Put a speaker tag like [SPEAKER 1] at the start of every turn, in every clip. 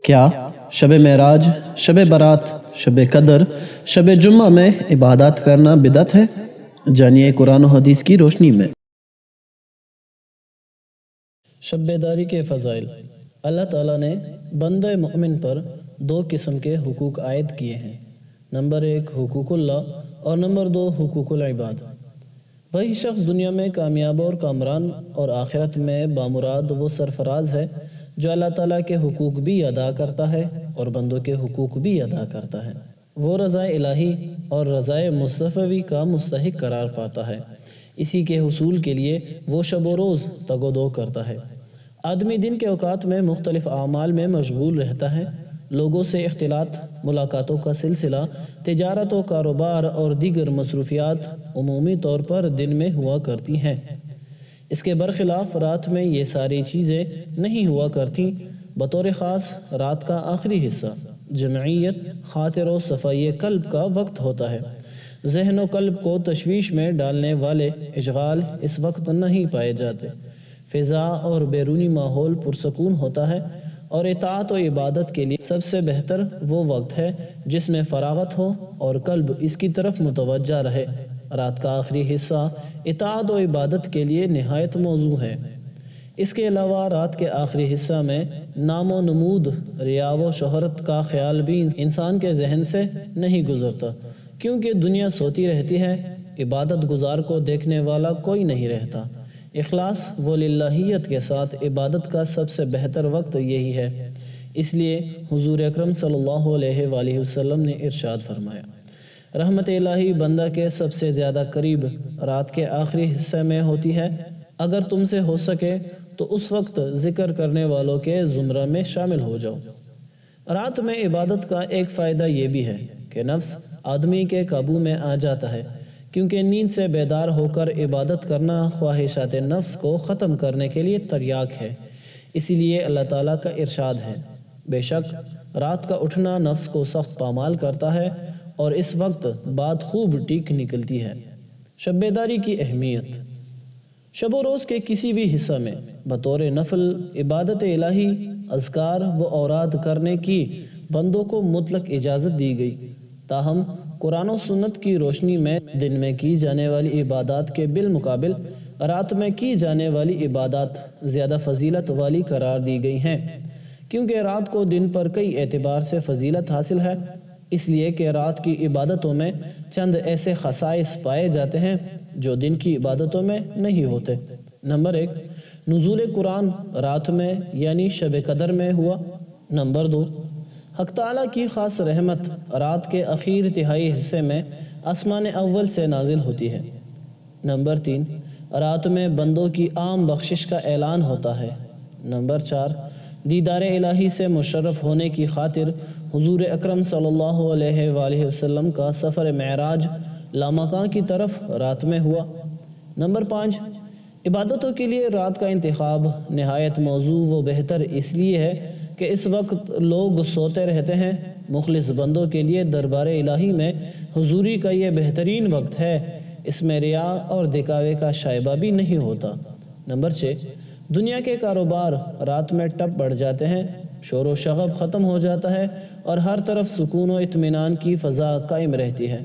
[SPEAKER 1] کیا شب معراج، شب برات، شب قدر، شب جمعہ میں عبادات کرنا بدعت ہے؟ جانیے قرآن و حدیث کی روشنی میں۔ شب بیداری کے فضائل۔ اللہ تعالیٰ نے بندہ مومن پر 2 قسم کے حقوق عائد کیے ہیں۔ نمبر 1 حقوق اللہ اور نمبر 2 حقوق العباد۔ وہی شخص دنیا میں کامیاب اور کامران اور آخرت میں بامراد وہ سرفراز ہے جو اللہ تعالیٰ کے حقوق بھی ادا کرتا ہے اور بندوں کے حقوق بھی ادا کرتا ہے۔ وہ رضا الہی اور رضا مصطفی کا مستحق قرار پاتا ہے۔ اسی کے حصول کے لیے وہ شب و روز تگ و دو کرتا ہے۔ آدمی دن کے اوقات میں مختلف اعمال میں مشغول رہتا ہے۔ لوگوں سے اختلاط، ملاقاتوں کا سلسلہ، تجارت و کاروبار اور دیگر مصروفیات عمومی طور پر دن میں ہوا کرتی ہیں۔ اس کے برخلاف رات میں یہ ساری چیزیں نہیں ہوا کرتی۔ بطور خاص رات کا آخری حصہ جمعیت، خاطر و صفائی قلب کا وقت ہوتا ہے۔ ذہن و قلب کو تشویش میں ڈالنے والے اشغال اس وقت نہیں پائے جاتے۔ فضا اور بیرونی ماحول پرسکون ہوتا ہے اور اطاعت و عبادت کے لیے سب سے بہتر وہ وقت ہے جس میں فراغت ہو اور قلب اس کی طرف متوجہ رہے۔ رات کا آخری حصہ اطاعت و عبادت کے لیے نہایت موزوں ہے۔ اس کے علاوہ رات کے آخری حصہ میں نام و نمود، ریا و شہرت کا خیال بھی انسان کے ذہن سے نہیں گزرتا، کیونکہ دنیا سوتی رہتی ہے۔ عبادت گزار کو دیکھنے والا کوئی نہیں رہتا۔ اخلاص و للہیت کے ساتھ عبادت کا سب سے بہتر وقت یہی ہے۔ اس لیے حضور اکرم صلی اللہ علیہ وآلہ وسلم نے ارشاد فرمایا، رحمت الہی بندہ کے سب سے زیادہ قریب رات کے آخری حصے میں ہوتی ہے۔ اگر تم سے ہو سکے تو اس وقت ذکر کرنے والوں کے زمرہ میں شامل ہو جاؤ۔ رات میں عبادت کا ایک فائدہ یہ بھی ہے کہ نفس آدمی کے قابو میں آ جاتا ہے، کیونکہ نیند سے بیدار ہو کر عبادت کرنا خواہشات نفس کو ختم کرنے کے لیے تریاق ہے۔ اسی لیے اللہ تعالیٰ کا ارشاد ہے، بے شک رات کا اٹھنا نفس کو سخت پامال کرتا ہے اور اس وقت بات خوب ٹھیک نکلتی ہے۔ شب بیداری کی اہمیت۔ شب و روز کے کسی بھی حصہ میں بطور نفل عبادت الہی، اذکار و اوراد کرنے کی بندوں کو مطلق اجازت دی گئی۔ تاہم قرآن و سنت کی روشنی میں دن میں کی جانے والی عبادات کے بالمقابل رات میں کی جانے والی عبادات زیادہ فضیلت والی قرار دی گئی ہیں، کیونکہ رات کو دن پر کئی اعتبار سے فضیلت حاصل ہے۔ اس لیے کہ رات کی عبادتوں میں چند ایسے خصائص پائے جاتے ہیں جو دن کی عبادتوں میں نہیں ہوتے۔ نمبر 1 نزول قرآن رات میں یعنی شب قدر میں ہوا۔ نمبر 2 حق تعالیٰ کی خاص رحمت رات کے اخیر تہائی حصے میں آسمان اول سے نازل ہوتی ہے۔ نمبر 3 رات میں بندوں کی عام بخشش کا اعلان ہوتا ہے۔ نمبر 4 دیدار الہی سے مشرف ہونے کی خاطر حضور اکرم صلی اللہ علیہ وآلہ وسلم کا سفر معراج لامکاں کی طرف رات میں ہوا۔ نمبر 5 عبادتوں کے لیے رات کا انتخاب نہایت موزوں و بہتر اس لیے ہے کہ اس وقت لوگ سوتے رہتے ہیں۔ مخلص بندوں کے لیے دربار الہی میں حضوری کا یہ بہترین وقت ہے۔ اس میں ریا اور دکھاوے کا شائبہ بھی نہیں ہوتا۔ نمبر 6 دنیا کے کاروبار رات میں ٹپ پڑ جاتے ہیں، شور و شغب ختم ہو جاتا ہے اور ہر طرف سکون و اطمینان کی فضا قائم رہتی ہے۔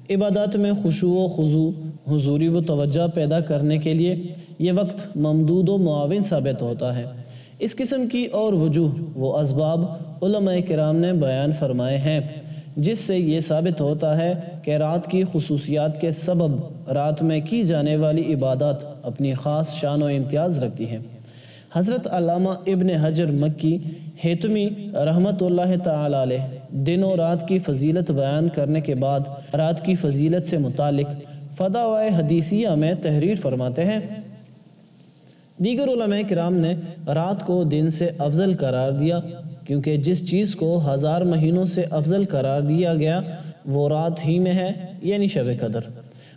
[SPEAKER 1] عبادات میں خشوع و خضوع، حضوری و توجہ پیدا کرنے کے لیے یہ وقت ممدود و معاون ثابت ہوتا ہے۔ اس قسم کی اور وجوہ و اسباب علماء کرام نے بیان فرمائے ہیں، جس سے یہ ثابت ہوتا ہے کہ رات کی خصوصیات کے سبب رات میں کی جانے والی عبادات اپنی خاص شان و امتیاز رکھتی ہیں۔ حضرت علامہ ابن حجر مکی حیتمی رحمۃ اللہ تعالی علیہ دن و رات کی فضیلت بیان کرنے کے بعد رات کی فضیلت سے متعلق فتاوی حدیثیہ میں تحریر فرماتے ہیں، دیگر علماء کرام نے رات کو دن سے افضل قرار دیا، کیونکہ جس چیز کو 1000 مہینوں سے افضل قرار دیا گیا وہ رات ہی میں ہے، یعنی شب قدر،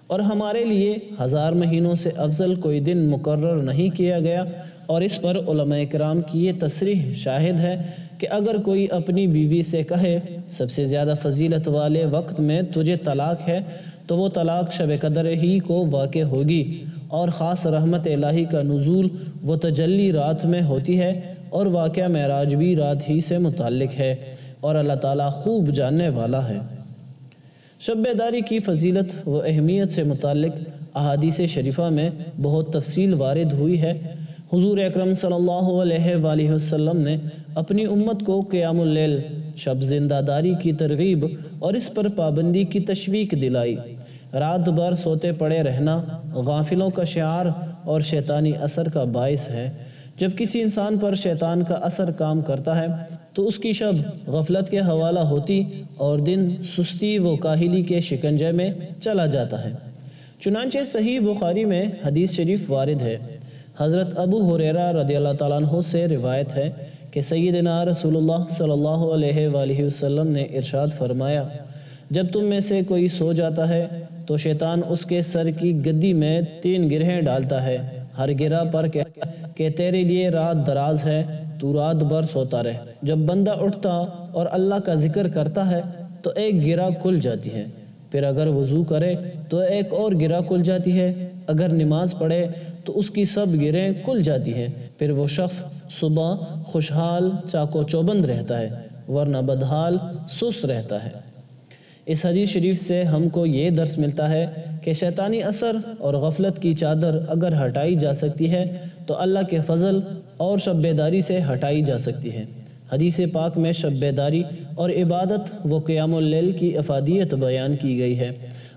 [SPEAKER 1] اور ہمارے لیے 1000 مہینوں سے افضل کوئی دن مقرر نہیں کیا گیا۔ اور اس پر علماء کرام کی یہ تصریح شاہد ہے کہ اگر کوئی اپنی بیوی سے کہے سب سے زیادہ فضیلت والے وقت میں تجھے طلاق ہے، تو وہ طلاق شب قدر ہی کو واقع ہوگی، اور خاص رحمت الہی کا نزول و تجلی رات میں ہوتی ہے، اور واقعہ معراج بھی رات ہی سے متعلق ہے، اور اللہ تعالیٰ خوب جاننے والا ہے۔ شب بیداری کی فضیلت و اہمیت سے متعلق احادیث شریفہ میں بہت تفصیل وارد ہوئی ہے۔ حضور اکرم صلی اللہ علیہ وآلہ وسلم نے اپنی امت کو قیام اللیل، شب زندہ داری کی ترغیب اور اس پر پابندی کی تشویق دلائی۔ رات بھر سوتے پڑے رہنا غافلوں کا شعار اور شیطانی اثر کا باعث ہے۔ جب کسی انسان پر شیطان کا اثر کام کرتا ہے تو اس کی شب غفلت کے حوالہ ہوتی اور دن سستی و کاہلی کے شکنجے میں چلا جاتا ہے۔ چنانچہ صحیح بخاری میں حدیث شریف وارد ہے، حضرت ابو ہریرہ رضی اللہ تعالیٰ عنہ سے روایت ہے کہ سیدنا رسول اللہ صلی اللہ علیہ وآلہ وسلم نے ارشاد فرمایا، جب تم میں سے کوئی سو جاتا ہے تو شیطان اس کے سر کی گدی میں 3 گرہیں ڈالتا ہے، ہر گرہ پر کہ تیرے لیے رات دراز ہے، تو رات بھر سوتا رہ۔ جب بندہ اٹھتا اور اللہ کا ذکر کرتا ہے تو ایک گرہ کھل جاتی ہے، پھر اگر وضو کرے تو ایک اور گرہ کھل جاتی ہے، اگر نماز پڑھے تو اس کی سب گرہیں کھل جاتی ہیں، پھر وہ شخص صبح خوشحال چاق و چوبند رہتا ہے، ورنہ بدحال سست رہتا ہے۔ اس حدیث شریف سے ہم کو یہ درس ملتا ہے کہ شیطانی اثر اور غفلت کی چادر اگر ہٹائی جا سکتی ہے تو اللہ کے فضل اور شب بیداری سے ہٹائی جا سکتی ہے۔ حدیث پاک میں شب بیداری اور عبادت و قیام اللیل کی افادیت بیان کی گئی ہے۔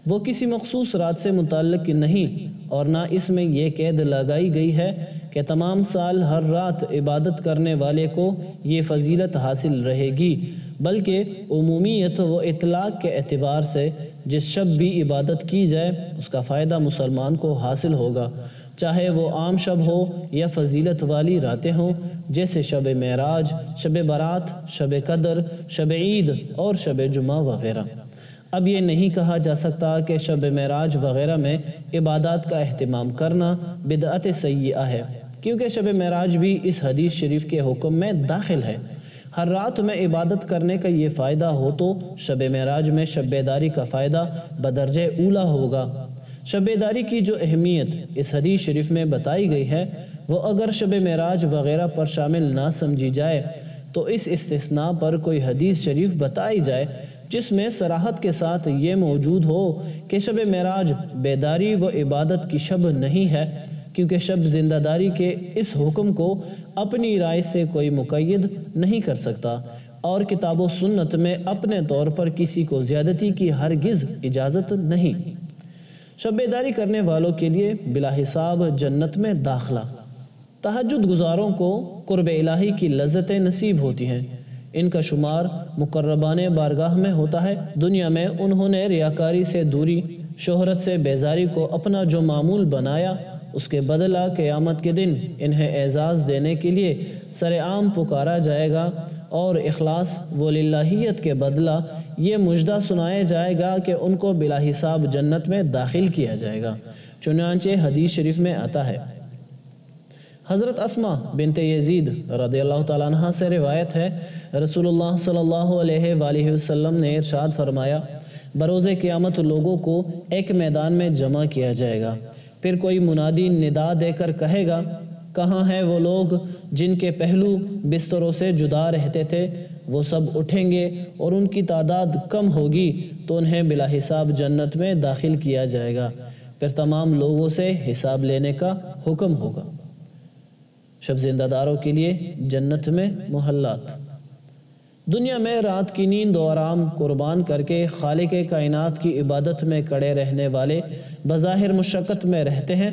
[SPEAKER 1] وہ کسی مخصوص رات سے متعلق نہیں، اور نہ اس میں یہ قید لگائی گئی ہے کہ تمام سال ہر رات عبادت کرنے والے کو یہ فضیلت حاصل رہے گی، بلکہ عمومیت و اطلاق کے اعتبار سے جس شب بھی عبادت کی جائے اس کا فائدہ مسلمان کو حاصل ہوگا، چاہے وہ عام شب ہو یا فضیلت والی راتیں ہوں، جیسے شب معراج، شب برات، شب قدر، شب عید اور شب جمعہ وغیرہ۔ اب یہ نہیں کہا جا سکتا کہ شب معراج وغیرہ میں عبادات کا اہتمام کرنا بدعت سیئہ ہے، کیونکہ شب معراج بھی اس حدیث شریف کے حکم میں داخل ہے۔ ہر رات میں عبادت کرنے کا یہ فائدہ ہو تو شب معراج میں شب بیداری کا فائدہ بدرجہ اولا ہوگا۔ شب بیداری کی جو اہمیت اس حدیث شریف میں بتائی گئی ہے وہ اگر شب معراج وغیرہ پر شامل نہ سمجھی جائے تو اس استثناء پر کوئی حدیث شریف بتائی جائے جس میں صراحت کے ساتھ یہ موجود ہو کہ شب معراج بیداری و عبادت کی شب نہیں ہے، کیونکہ شب زندہ داری کے اس حکم کو اپنی رائے سے کوئی مقید نہیں کر سکتا، اور کتاب و سنت میں اپنے طور پر کسی کو زیادتی کی ہرگز اجازت نہیں۔ شب بیداری کرنے والوں کے لیے بلا حساب جنت میں داخلہ۔ تہجد گزاروں کو قرب الہی کی لذتیں نصیب ہوتی ہیں، ان کا شمار مقربان بارگاہ میں ہوتا ہے۔ دنیا میں انہوں نے ریاکاری سے دوری، شہرت سے بیزاری کو اپنا جو معمول بنایا، اس کے بدلہ قیامت کے دن انہیں اعزاز دینے کے لیے سر عام پکارا جائے گا، اور اخلاص و للہیت کے بدلہ یہ مژدہ سنایا جائے گا کہ ان کو بلا حساب جنت میں داخل کیا جائے گا۔ چنانچہ حدیث شریف میں آتا ہے، حضرت اسماء بنت یزید رضی اللہ تعالیٰ عنہ سے روایت ہے، رسول اللہ صلی اللہ علیہ وآلہ وسلم نے ارشاد فرمایا، بروز قیامت لوگوں کو ایک میدان میں جمع کیا جائے گا، پھر کوئی منادی ندا دے کر کہے گا، کہاں ہیں وہ لوگ جن کے پہلو بستروں سے جدا رہتے تھے؟ وہ سب اٹھیں گے اور ان کی تعداد کم ہوگی تو انہیں بلا حساب جنت میں داخل کیا جائے گا، پھر تمام لوگوں سے حساب لینے کا حکم ہوگا۔ شب زندہ داروں کے لیے جنت میں محلات۔ دنیا میں رات کی نیند و آرام قربان کر کے خالق کائنات کی عبادت میں کڑے رہنے والے بظاہر مشقت میں رہتے ہیں،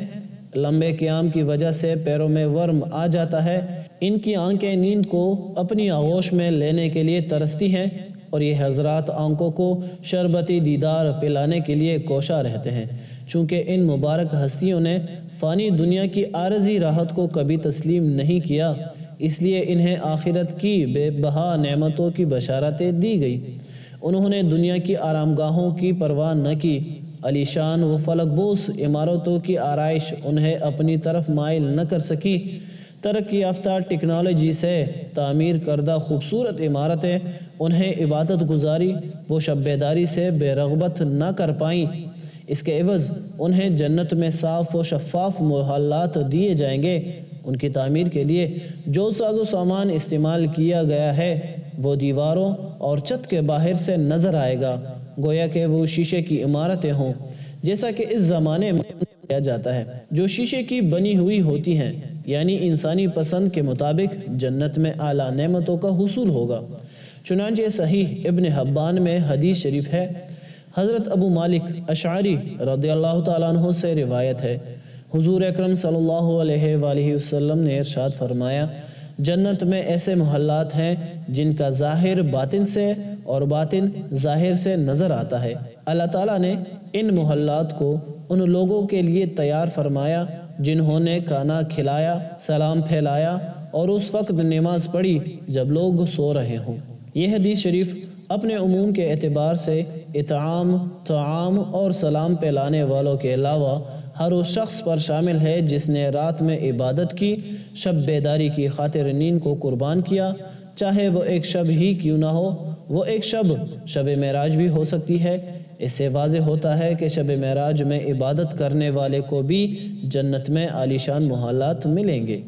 [SPEAKER 1] لمبے قیام کی وجہ سے پیروں میں ورم آ جاتا ہے، ان کی آنکھیں نیند کو اپنی آغوش میں لینے کے لیے ترستی ہیں، اور یہ حضرات آنکھوں کو شربتی دیدار پلانے کے لیے کوشاں رہتے ہیں۔ چونکہ ان مبارک ہستیوں نے فانی دنیا کی عارضی راحت کو کبھی تسلیم نہیں کیا، اس لیے انہیں آخرت کی بے بہا نعمتوں کی بشارتیں دی گئی۔ انہوں نے دنیا کی آرام گاہوں کی پرواہ نہ کی، علی شان و فلک بوس عمارتوں کی آرائش انہیں اپنی طرف مائل نہ کر سکی، ترقی یافتہ ٹیکنالوجی سے تعمیر کردہ خوبصورت عمارتیں انہیں عبادت گزاری و شب بیداری سے بے رغبت نہ کر پائیں، اس کے عوض انہیں جنت میں صاف و شفاف محلات دیے جائیں گے، ان کی تعمیر کے لیے جو ساز و سامان استعمال کیا گیا ہے وہ دیواروں اور چھت کے باہر سے نظر آئے گا، گویا کہ وہ شیشے کی عمارتیں ہوں، جیسا کہ اس زمانے میں کیا جاتا ہے، جو شیشے کی بنی ہوئی ہوتی ہیں، یعنی انسانی پسند کے مطابق جنت میں اعلیٰ نعمتوں کا حصول ہوگا۔ چنانچہ صحیح ابن حبان میں حدیث شریف ہے، حضرت ابو مالک اشعری رضی اللہ تعالیٰ عنہ سے روایت ہے، حضور اکرم صلی اللہ علیہ وآلہ وسلم نے ارشاد فرمایا، جنت میں ایسے محلات ہیں جن کا ظاہر باطن سے اور باطن ظاہر سے نظر آتا ہے۔ اللہ تعالیٰ نے ان محلات کو ان لوگوں کے لیے تیار فرمایا جنہوں نے کھانا کھلایا، سلام پھیلایا اور اس وقت نماز پڑھی جب لوگ سو رہے ہوں۔ یہ حدیث شریف اپنے عموم کے اعتبار سے اطعام، طعام اور سلام پھیلانے والوں کے علاوہ ہر اس شخص پر شامل ہے جس نے رات میں عبادت کی، شب بیداری کی خاطر نیند کو قربان کیا، چاہے وہ ایک شب ہی کیوں نہ ہو، وہ ایک شب معراج بھی ہو سکتی ہے۔ اس سے واضح ہوتا ہے کہ شب معراج میں عبادت کرنے والے کو بھی جنت میں عالیشان محلات ملیں گے۔